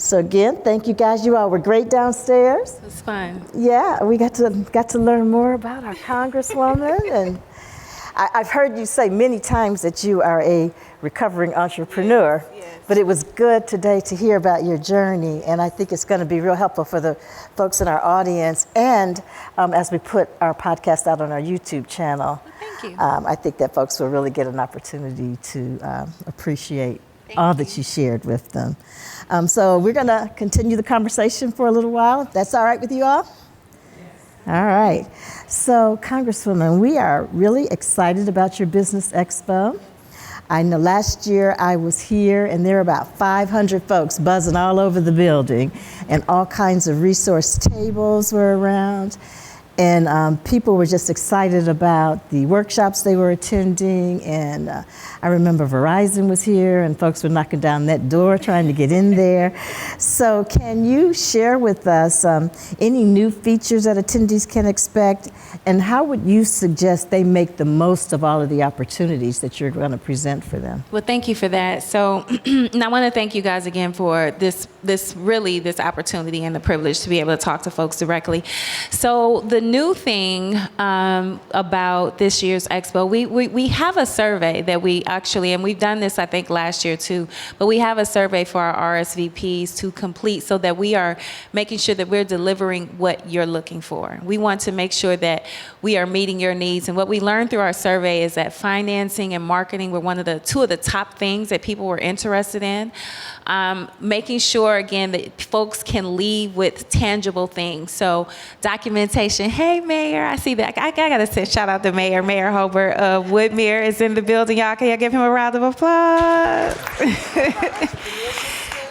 So again, thank you guys. You all were great downstairs. It was fun. Yeah, we got to learn more about our Congresswoman, and I've heard you say many times that you are a recovering entrepreneur. Yes. But it was good today to hear about your journey, and I think it's going to be real helpful for the folks in our audience, and as we put our podcast out on our YouTube channel. Thank you. I think that folks will really get an opportunity to appreciate all that you shared with them. So we're going to continue the conversation for a little while. If that's all right with you all? Yes. All right. So, Congresswoman, we are really excited about your Business Expo. I know last year I was here and there were about 500 folks buzzing all over the building, and all kinds of resource tables were around. And people were just excited about the workshops they were attending. And I remember Verizon was here and folks were knocking down that door trying to get in there. So can you share with us any new features that attendees can expect? And how would you suggest they make the most of all of the opportunities that you're going to present for them? Well, thank you for that. So and I want to thank you guys again for this opportunity and the privilege to be able to talk to folks directly. So the new thing about this year's expo, we have a survey that we actually, and we've done this I think last year too, but we have a survey for our RSVPs to complete so that we are making sure that we're delivering what you're looking for. We want to make sure that we are meeting your needs, and what we learned through our survey is that financing and marketing were two of the top things that people were interested in. Making sure, again, that folks can leave with tangible things. So documentation. Hey, Mayor, I see that. I got to say shout out to Mayor Hobart of Woodmere is in the building. Y'all, can y'all give him a round of applause?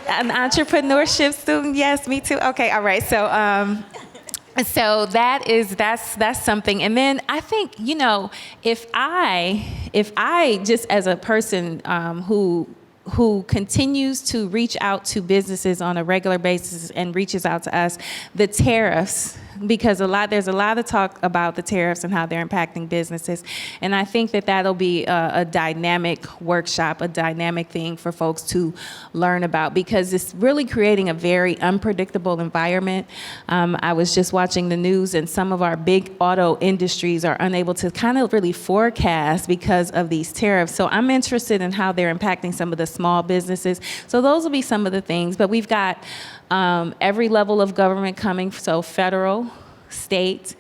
An entrepreneurship student. Yes, me too. Okay, all right. So that's something. And then I think, if I just as a person who continues to reach out to businesses on a regular basis and reaches out to us, the tariffs, because there's a lot of talk about the tariffs and how they're impacting businesses. And I think that that'll be a dynamic workshop, a dynamic thing for folks to learn about, because it's really creating a very unpredictable environment. I was just watching the news, and some of our big auto industries are unable to kind of really forecast because of these tariffs. So I'm interested in how they're impacting some of the small businesses. So those will be some of the things. But we've got every level of government coming, so federal, state,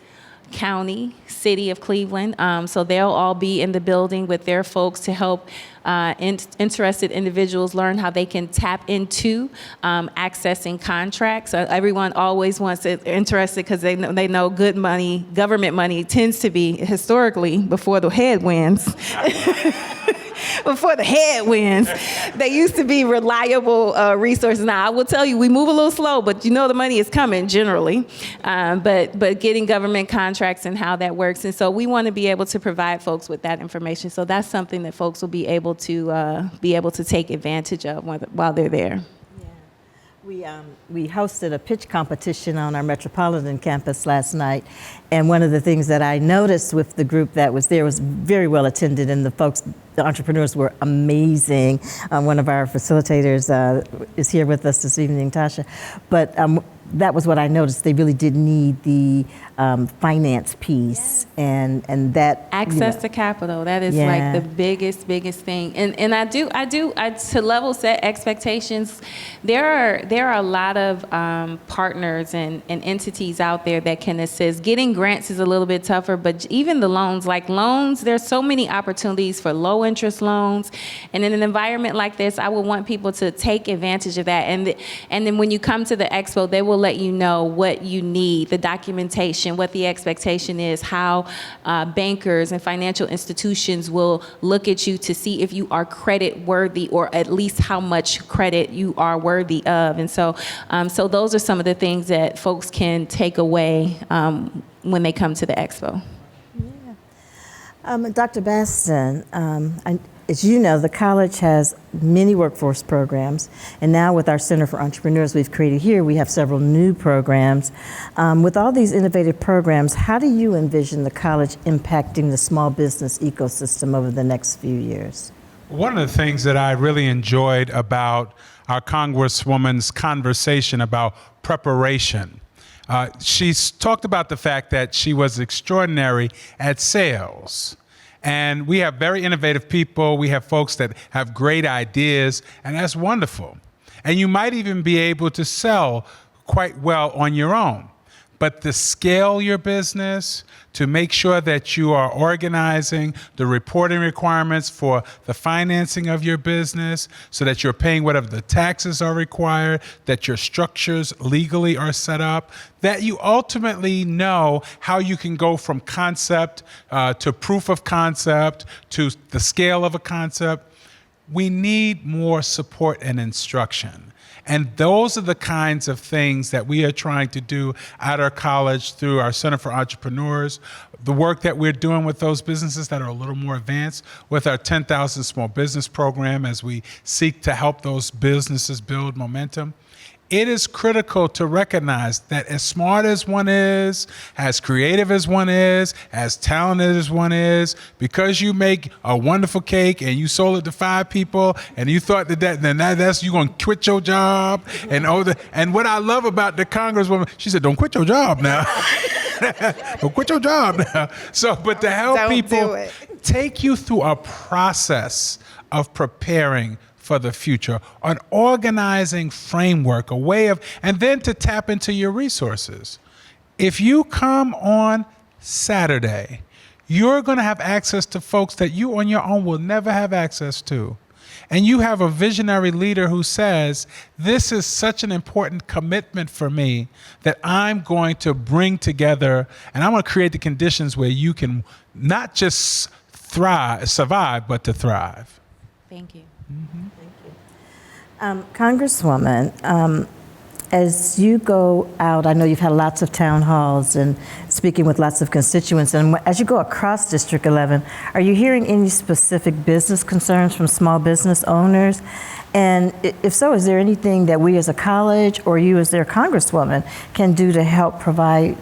county, city of Cleveland. So they'll all be in the building with their folks to help interested individuals learn how they can tap into accessing contracts. Everyone always wants it interested because they know good money, government money tends to be historically before the headwinds. Before the headwinds, they used to be reliable resources. Now, I will tell you, we move a little slow, but the money is coming generally. But getting government contracts and how that works, and so we want to be able to provide folks with that information. So that's something that folks will be able to take advantage of while they're there. We hosted a pitch competition on our Metropolitan campus last night, and one of the things that I noticed with the group that was there was very well attended, and the entrepreneurs were amazing. One of our facilitators is here with us this evening, Tasha, but that was what I noticed. They really did need the finance piece, and that access to capital. That is like the biggest thing. And I to level set expectations. There are a lot of partners and entities out there that can assist. Getting grants is a little bit tougher, but even the loans, there's so many opportunities for low interest loans. And in an environment like this, I would want people to take advantage of that. And then when you come to the expo, they will let you know what you need, the documentation, what the expectation is, how bankers and financial institutions will look at you to see if you are credit worthy, or at least how much credit you are worthy of. And so those are some of the things that folks can take away when they come to the expo. Dr. Baston, as you know, the college has many workforce programs, and now with our Center for Entrepreneurs we've created here, we have several new programs. With all these innovative programs, how do you envision the college impacting the small business ecosystem over the next few years? One of the things that I really enjoyed about our Congresswoman's conversation about preparation, she's talked about the fact that she was extraordinary at sales. And we have very innovative people. We have folks that have great ideas, and that's wonderful. And you might even be able to sell quite well on your own. But to scale your business, to make sure that you are organizing the reporting requirements for the financing of your business so that you're paying whatever the taxes are required, that your structures legally are set up, that you ultimately know how you can go from concept to proof of concept to the scale of a concept. We need more support and instruction. And those are the kinds of things that we are trying to do at our college through our Center for Entrepreneurs, the work that we're doing with those businesses that are a little more advanced with our 10,000 Small Business Program as we seek to help those businesses build momentum. It is critical to recognize that as smart as one is, as creative as one is, as talented as one is, because you make a wonderful cake and you sold it to 5 people and you thought that's you gonna quit your job and what I love about the Congresswoman, she said, don't quit your job now. Don't quit your job now. So, but to help people take you through a process of preparing for the future, an organizing framework, a way of, and then to tap into your resources. If you come on Saturday, you're going to have access to folks that you on your own will never have access to. And you have a visionary leader who says, this is such an important commitment for me that I'm going to bring together, and I'm going to create the conditions where you can not just survive, but to thrive. Thank you. Mm-hmm. Congresswoman, as you go out, I know you've had lots of town halls and speaking with lots of constituents, and as you go across District 11, are you hearing any specific business concerns from small business owners? And if so, is there anything that we as a college or you as their Congresswoman can do to help provide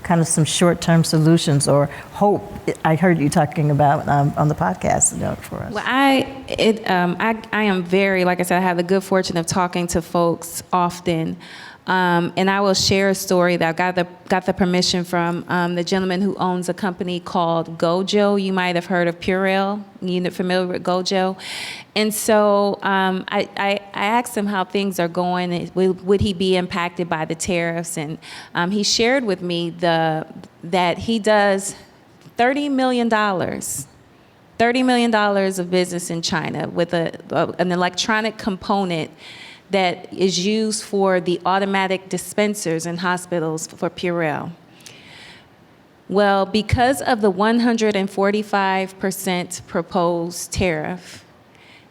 kind of some short-term solutions or hope? I heard you talking about on the podcast for us. Well, I am very, like I said, I have the good fortune of talking to folks often. And I will share a story that I got the permission from the gentleman who owns a company called Gojo. You might have heard of Purell. You're familiar with Gojo. And so I asked him how things are going. Would he be impacted by the tariffs? And he shared with me that he does $30 million of business in China with an electronic component that is used for the automatic dispensers in hospitals for Purell. Well, because of the 145% proposed tariff,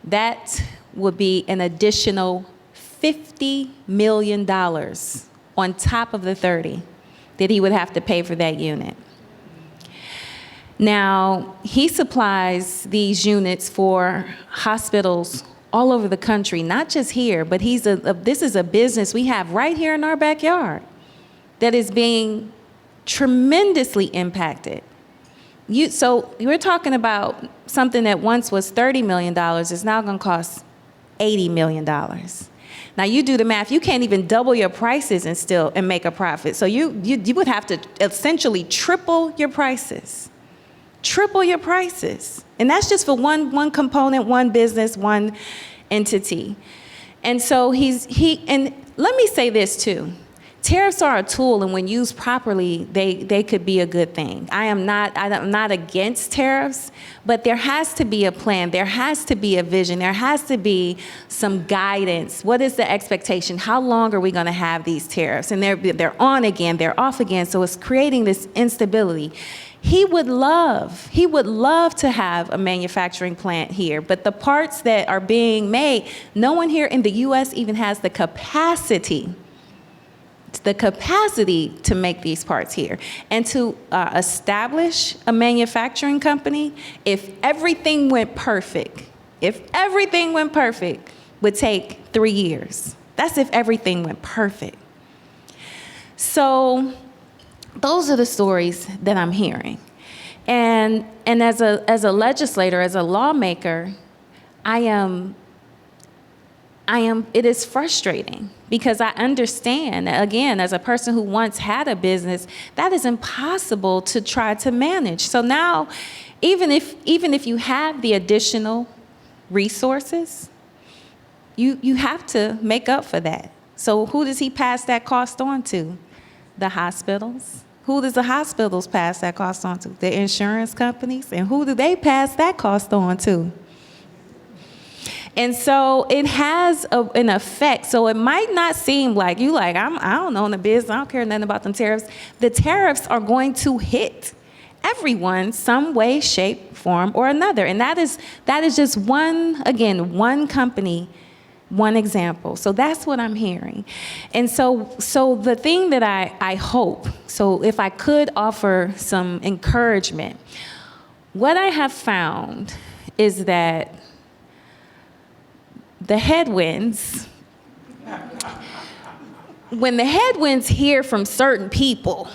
that would be an additional $50 million on top of the 30 that he would have to pay for that unit. Now, he supplies these units for hospitals all over the country, not just here, but this is a business we have right here in our backyard that is being tremendously impacted. So we're talking about something that once was $30 million is now going to cost $80 million. Now you do the math, you can't even double your prices and make a profit. So you would have to essentially triple your prices. Triple your prices. And that's just for one component, one business, one entity. And so and let me say this too. Tariffs are a tool, and when used properly, they could be a good thing. I'm not against tariffs, but there has to be a plan. There has to be a vision. There has to be some guidance. What is the expectation? How long are we going to have these tariffs? And they're on again, they're off again, so it's creating this instability. He would love to have a manufacturing plant here, but the parts that are being made, no one here in the U.S. even has the capacity to make these parts here. And to establish a manufacturing company, if everything went perfect, would take 3 years. That's if everything went perfect. So those are the stories that I'm hearing. And as a legislator, as a lawmaker, it is frustrating because I understand that, again, as a person who once had a business, that is impossible to try to manage. So now, even if you have the additional resources, you have to make up for that. So who does he pass that cost on to? The hospitals. Who does the hospitals pass that cost on to? The insurance companies. And who do they pass that cost on to? And so it has an effect. So it might not seem like I don't own a business, I don't care nothing about them tariffs. The tariffs are going to hit everyone some way, shape, form, or another. And that is just one company, one example. So that's what I'm hearing. And so the thing that I hope, so if I could offer some encouragement, what I have found is that the headwinds, when the headwinds hear from certain people,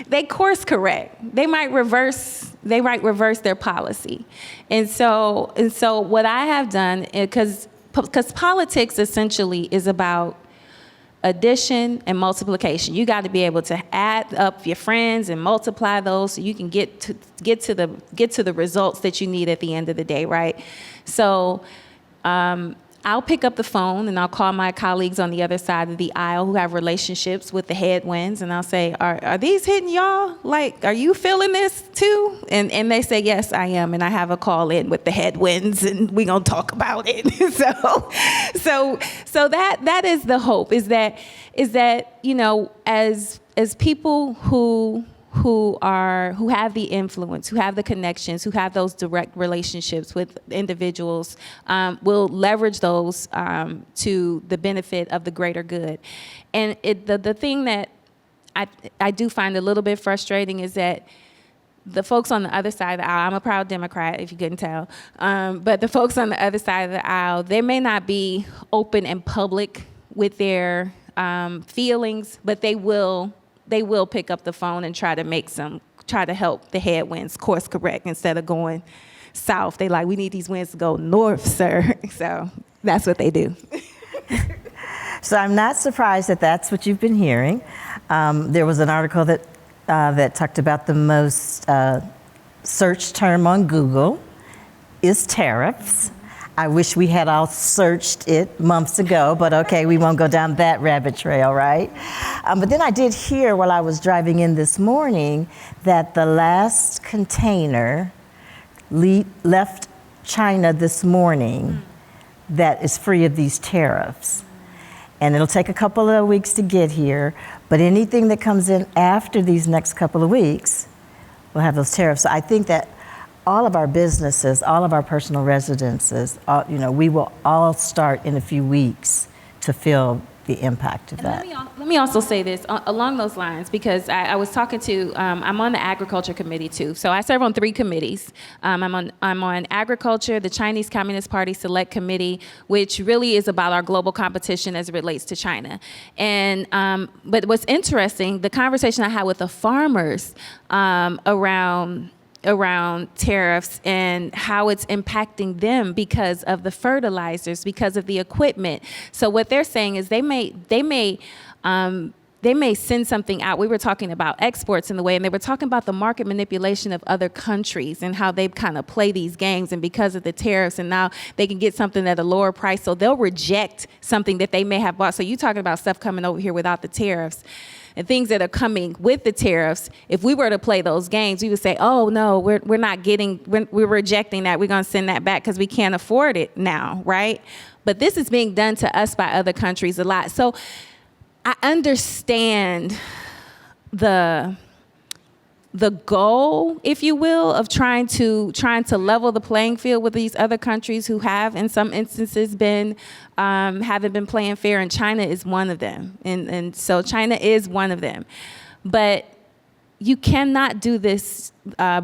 they course correct. They might reverse their policy. And so what I have done, because politics essentially is about addition and multiplication. You got to be able to add up your friends and multiply those so you can get to the results that you need at the end of the day, right? So I'll pick up the phone and I'll call my colleagues on the other side of the aisle who have relationships with the headwinds, and I'll say, are these hitting y'all? Like, are you feeling this too? And they say, yes, I am. And I have a call in with the headwinds and we're going to talk about it. So that is the hope, is that, as people who have the influence, who have the connections, who have those direct relationships with individuals, will leverage those to the benefit of the greater good. And the thing that I do find a little bit frustrating is that the folks on the other side of the aisle, I'm a proud Democrat, if you couldn't tell, but the folks on the other side of the aisle, they may not be open and public with their feelings, but they will pick up the phone and try to help the headwinds course correct instead of going south. They like, we need these winds to go north, sir. So that's what they do. So I'm not surprised that that's what you've been hearing. There was an article that talked about the most searched term on Google is tariffs. I wish we had all searched it months ago, but okay, we won't go down that rabbit trail, right? But then I did hear while I was driving in this morning that the last container left China this morning that is free of these tariffs. And it'll take a couple of weeks to get here, but anything that comes in after these next couple of weeks will have those tariffs. So I think that all of our businesses, all of our personal residences, we will all start in a few weeks to feel the impact of that. Let me also say this along those lines, because I was talking to, I'm on the agriculture committee too. So I serve on 3 committees. I'm on agriculture, the Chinese Communist Party Select Committee, which really is about our global competition as it relates to China. And but what's interesting, the conversation I had with the farmers around tariffs and how it's impacting them because of the fertilizers, because of the equipment. So what they're saying is they may send something out. We were talking about exports in the way, and they were talking about the market manipulation of other countries and how they kind of play these games, and because of the tariffs, and now they can get something at a lower price, so they'll reject something that they may have bought. So you're talking about stuff coming over here without the tariffs. And things that are coming with the tariffs, if we were to play those games, we would say, oh, no, we're rejecting that. We're going to send that back because we can't afford it now, right? But this is being done to us by other countries a lot. So I understand the goal, if you will, of trying to level the playing field with these other countries who have, in some instances, haven't been playing fair, and China is one of them. And so China is one of them. But you cannot do this,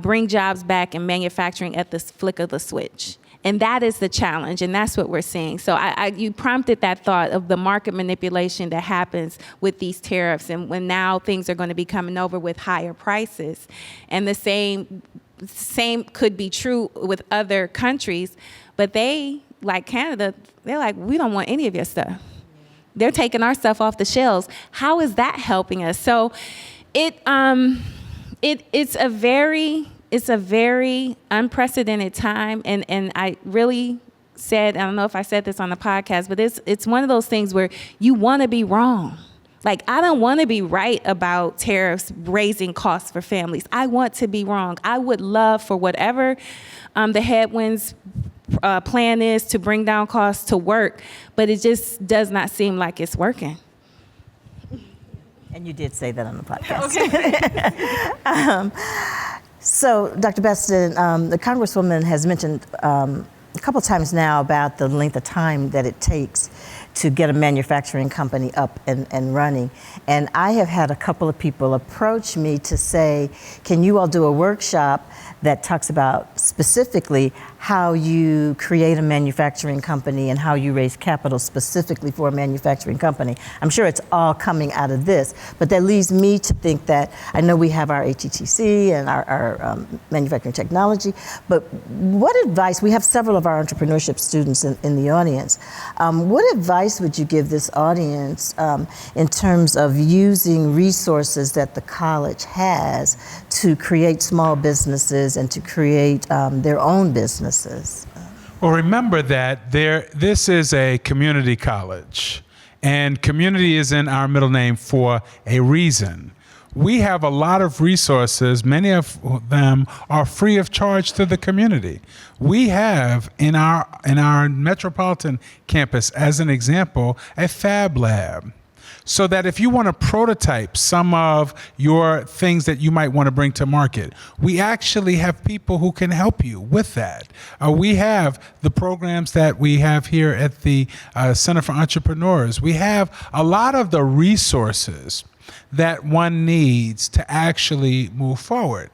bring jobs back in manufacturing at the flick of the switch. And that is the challenge, and that's what we're seeing. So you prompted that thought of the market manipulation that happens with these tariffs, and when now things are going to be coming over with higher prices. And the same same could be true with other countries, but they, like Canada, they're like, we don't want any of your stuff. They're taking our stuff off the shelves. How is that helping us? So it's a very unprecedented time, and I really said, I don't know if I said this on the podcast, but it's one of those things where you want to be wrong. Like, I don't want to be right about tariffs raising costs for families. I want to be wrong. I would love for whatever the headwinds plan is to bring down costs to work, but it just does not seem like it's working. And you did say that on the podcast. Okay. So, Dr. Baston, the Congresswoman has mentioned a couple times now about the length of time that it takes to get a manufacturing company up and running. And I have had a couple of people approach me to say, can you all do a workshop that talks about specifically how you create a manufacturing company and how you raise capital specifically for a manufacturing company. I'm sure it's all coming out of this, but that leads me to think that, I know we have our HETC and our manufacturing technology, but what advice, we have several of our entrepreneurship students in the audience, what advice would you give this audience in terms of using resources that the college has to create small businesses and to create their own businesses? Well, remember that this is a community college, and community is in our middle name for a reason. We have a lot of resources. Many of them are free of charge to the community. We have in our metropolitan campus, as an example, a fab lab. So that if you want to prototype some of your things that you might want to bring to market, we actually have people who can help you with that. We have the programs that we have here at the Center for Entrepreneurs. We have a lot of the resources that one needs to actually move forward.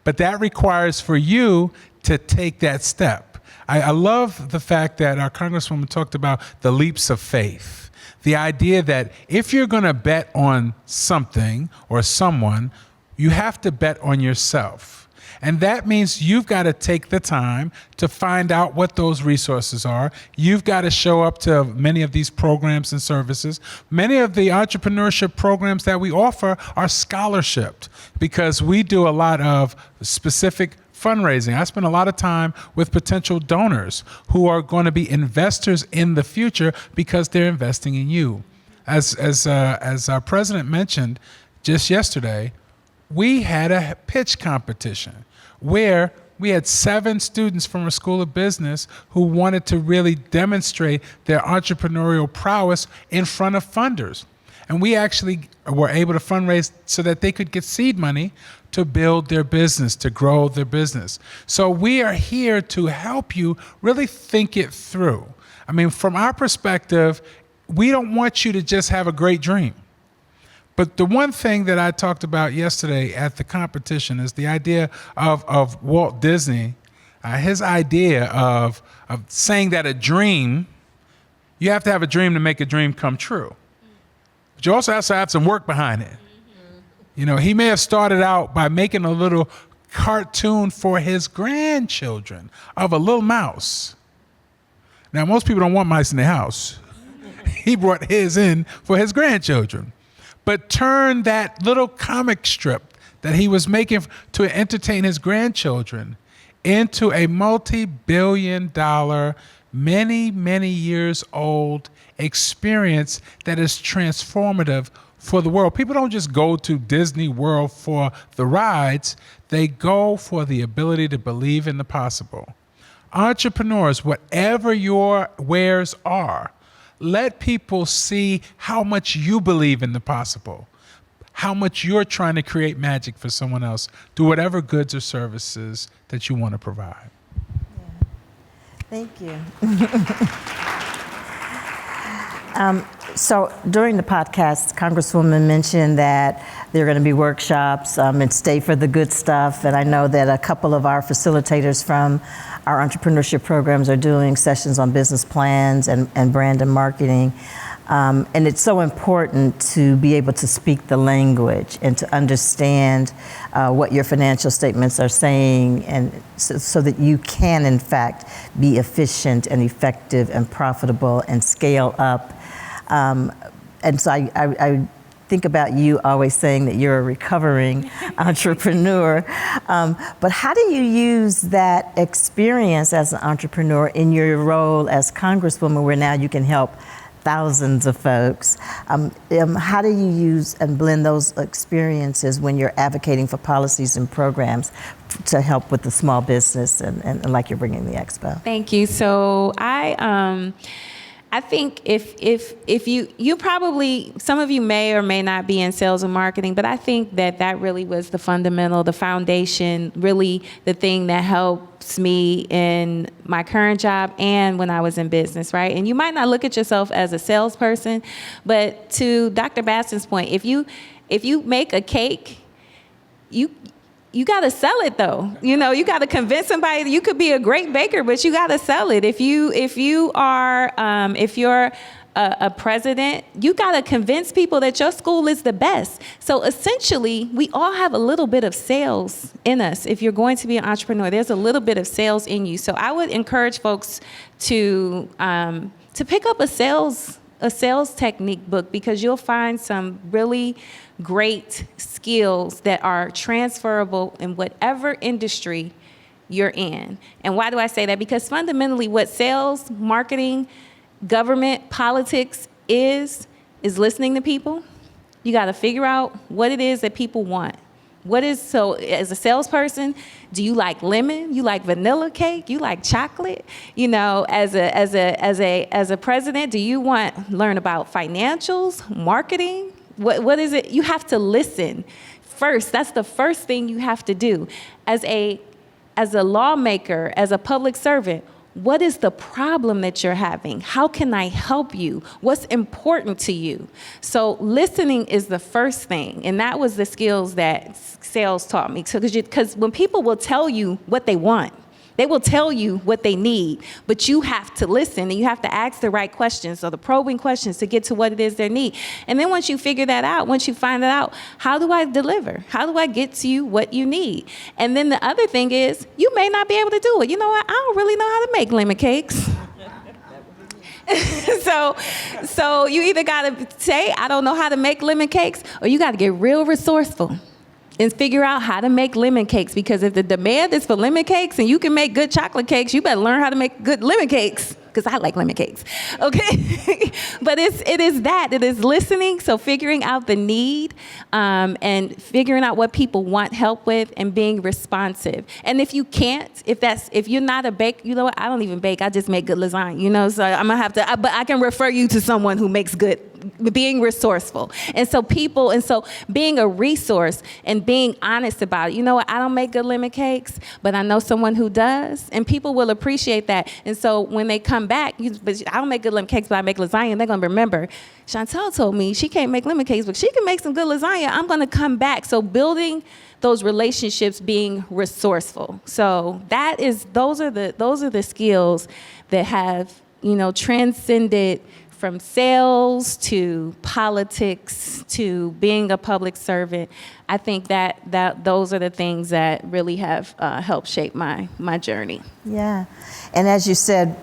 But that requires for you to take that step. I love the fact that our Congresswoman talked about the leaps of faith. The idea that if you're going to bet on something or someone, you have to bet on yourself. And that means you've got to take the time to find out what those resources are. You've got to show up to many of these programs and services. Many of the entrepreneurship programs that we offer are scholarshiped because we do a lot of specific fundraising. I spend a lot of time with potential donors who are going to be investors in the future because they're investing in you. As our president mentioned just yesterday, we had a pitch competition where we had 7 students from a school of business who wanted to really demonstrate their entrepreneurial prowess in front of funders. And we actually were able to fundraise so that they could get seed money to build their business, to grow their business. So we are here to help you really think it through. I mean, from our perspective, we don't want you to just have a great dream. But the one thing that I talked about yesterday at the competition is the idea of Walt Disney, his idea of saying that a dream, you have to have a dream to make a dream come true. But you also have to have some work behind it. You know, he may have started out by making a little cartoon for his grandchildren of a little mouse. Now, most people don't want mice in their house. He brought his in for his grandchildren. But turned that little comic strip that he was making to entertain his grandchildren into a multi-billion-dollar, many, many years old experience that is transformative for the world. People don't just go to Disney World for the rides. They go for the ability to believe in the possible. Entrepreneurs, whatever your wares are, let people see how much you believe in the possible, how much you're trying to create magic for someone else through whatever goods or services that you want to provide. Yeah. Thank you. So during the podcast, Congresswoman mentioned that there are going to be workshops and stay for the good stuff. And I know that a couple of our facilitators from our entrepreneurship programs are doing sessions on business plans and brand and marketing. And it's so important to be able to speak the language and to understand what your financial statements are saying, and so that you can, in fact, be efficient and effective and profitable and scale up. And so I think about you always saying that you're a recovering entrepreneur. But how do you use that experience as an entrepreneur in your role as Congresswoman, where now you can help thousands of folks? How do you use and blend those experiences when you're advocating for policies and programs to help with the small business and like you're bringing the expo? Thank you. So I think if you probably, some of you may or may not be in sales and marketing, but I think that really was the fundamental, the foundation, really the thing that helps me in my current job and when I was in business, right? And you might not look at yourself as a salesperson, but to Dr. Baston's point, if you make a cake, you got to sell it though. You know, you got to convince somebody that you could be a great baker, but you got to sell it. If you're a president, you got to convince people that your school is the best. So essentially, we all have a little bit of sales in us. If you're going to be an entrepreneur, there's a little bit of sales in you. So I would encourage folks to pick up a sales technique book, because you'll find some really great skills that are transferable in whatever industry you're in. And why do I say that? Because fundamentally what sales, marketing, government, politics is listening to people. You got to figure out what it is that people want. So as a salesperson, do you like lemon? You like vanilla cake? You like chocolate? You know, as a president, do you learn about financials, marketing? What is it? You have to listen first. That's the first thing you have to do. As a lawmaker, as a public servant, what is the problem that you're having? How can I help you? What's important to you? So listening is the first thing. And that was the skills that sales taught me. Because when people will tell you what they want, they will tell you what they need, but you have to listen and you have to ask the right questions, or the probing questions, to get to what it is they need. And then once you figure that out, once you find that out, how do I deliver? How do I get to you what you need? And then the other thing is, you may not be able to do it. You know what? I don't really know how to make lemon cakes. So you either got to say, I don't know how to make lemon cakes, or you got to get real resourceful and figure out how to make lemon cakes. Because if the demand is for lemon cakes and you can make good chocolate cakes, you better learn how to make good lemon cakes, because I like lemon cakes, okay? But it is listening, so figuring out the need, and figuring out what people want help with, and being responsive. And if you can't, if you're not a baker, you know what, I don't even bake, I just make good lasagna, you know, so I'm gonna have to, but I can refer you to someone who makes good. Being resourceful. And so being a resource and being honest about it. You know what, I don't make good lemon cakes, but I know someone who does, and people will appreciate that. And so when they come back, but I don't make good lemon cakes, but I make lasagna, and they're gonna remember, Shontel told me she can't make lemon cakes, but she can make some good lasagna. I'm gonna come back. So building those relationships, being resourceful. So those are the skills that have, you know, transcended from sales to politics to being a public servant. I think that those are the things that really have helped shape my journey. Yeah, and as you said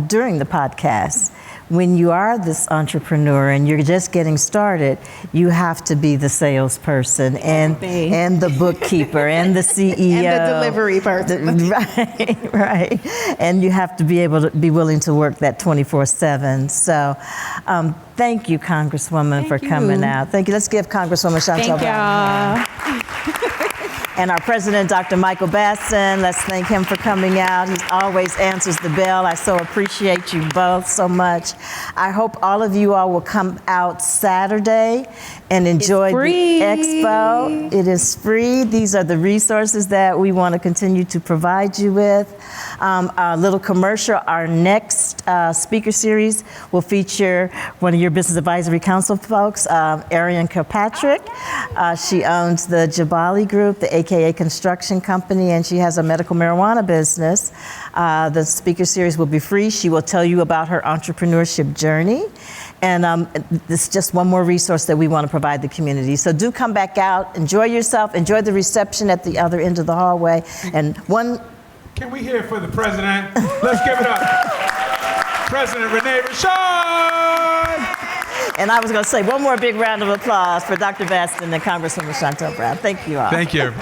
during the podcast, when you are this entrepreneur and you're just getting started, you have to be the salesperson and the bookkeeper and the CEO. And the delivery person. Right. And you have to be able to be willing to work that 24/7. So thank you, Congresswoman, for coming out. Thank you. Let's give Congresswoman Shontel M. Thank y'all. And our president, Dr. Michael Baston, let's thank him for coming out. He always answers the bell. I so appreciate you both so much. I hope all of you all will come out Saturday and enjoy the expo. It is free. These are the resources that we want to continue to provide you with. A little commercial. Our next speaker series will feature one of your Business Advisory Council folks, Arian Kilpatrick. She owns the Jabali Group, the AKA Construction Company, and she has a medical marijuana business. The speaker series will be free. She will tell you about her entrepreneurship journey. And this is just one more resource that we want to provide the community. So do come back out, enjoy yourself, enjoy the reception at the other end of the hallway. And one... Can we hear it for the president? Let's give it up. President Renee Rashad! And I was going to say one more big round of applause for Dr. Baston and Congresswoman Shontel M. Thank you all. Thank you.